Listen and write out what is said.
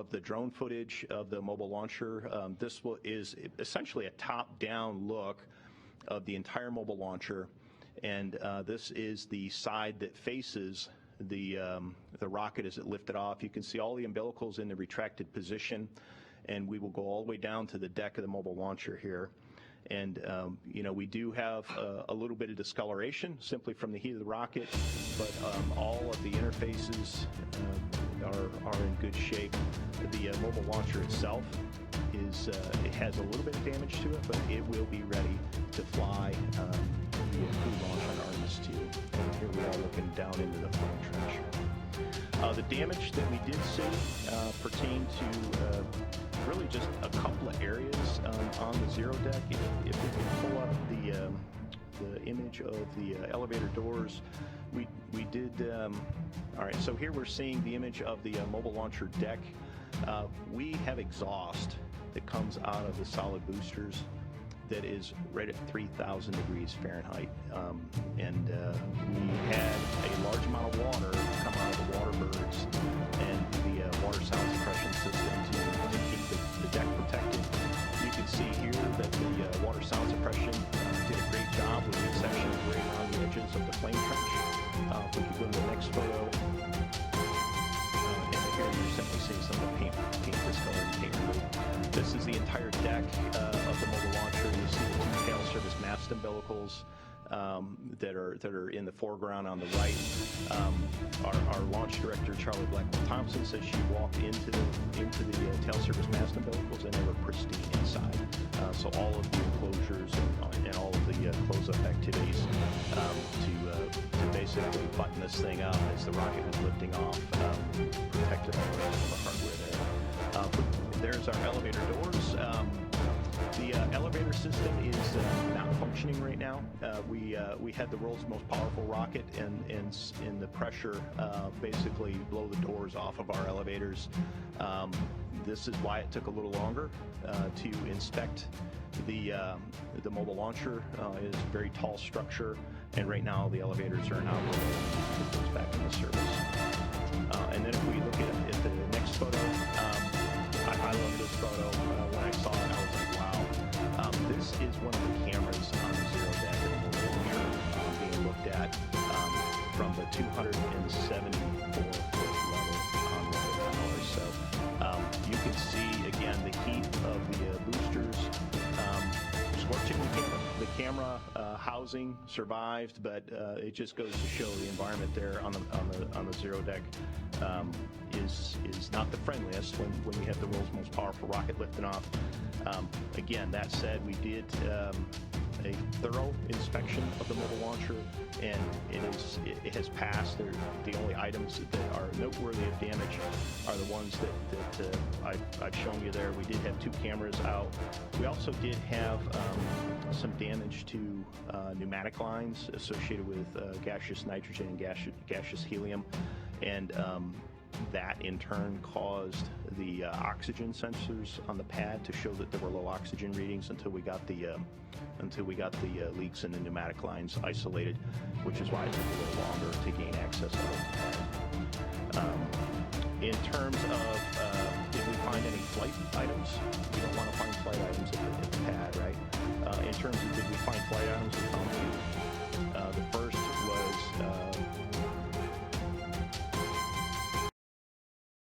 of the drone footage of the mobile launcher. This is essentially a top-down look of the entire mobile launcher, and this is the side that faces the rocket as it lifted off. You can see all the umbilicals in the retracted position, and we will go all the way down to the deck of the mobile launcher here. And we do have a little bit of discoloration simply from the heat of the rocket, but all of the interfaces are in good shape. The mobile launcher itself it has a little bit of damage to it, but it will be ready to fly the crew launch on Artemis 2. And here we are looking down into the flame trench. The damage that we did see pertained to really just a couple of areas on the zero deck. If we can pull up the image of the elevator doors, we did. All right, so here we're seeing the image of the mobile launcher deck. We have exhaust that comes out of the solid boosters that is right at 3,000 degrees Fahrenheit, and we had a large amount of water come out of the water birds and the water sound suppression system to keep the deck protected. You can see here that the water sound suppression did a great job with the exception of right around the edges of the flame trench. If we could go to the next photo, and here you're simply seeing some of the paint discolored paint removed. This is the entire deck of the mobile launcher. You see the two tail service mast umbilicals that are in the foreground on the right. Our launch director, Charlie Blackwell Thompson, says she walked into the tail service mast umbilicals and they were pristine inside. So all of the enclosures and all of the close-up activities to basically button this thing up as the rocket was lifting off protected all the rest of the hardware there. There's our elevator doors. The elevator system is not functioning right now. We had the world's most powerful rocket, and the pressure basically blow the doors off of our elevators. This is why it took a little longer to inspect the mobile launcher. It is a very tall structure, and right now the elevators are not put those back into service. And then if we look at the next photo, I love this photo. When I saw it, I was like, wow. This is one of the cameras on the zero deck that we're being looked at from the 274-foot level on the tower. So you can see, again, the heat of the boosters scorching the camera housing survived, but it just goes to show the environment there on the zero deck is not the friendliest when we have the world's most powerful rocket lifting off. Again, that said, we did a thorough inspection of the mobile launcher, and it has passed. The only items that are noteworthy of damage are the ones that I've shown you there. We did have two cameras out. We also did have some damage to pneumatic lines associated with gaseous nitrogen and gaseous helium, and that in turn caused the oxygen sensors on the pad to show that there were low oxygen readings until we got the leaks in the pneumatic lines isolated, which is why it took a little longer to gain access to it. In terms of if we find any flight items, we don't want to find flight items at the pad, right? In terms of did we find flight items, we found two. The first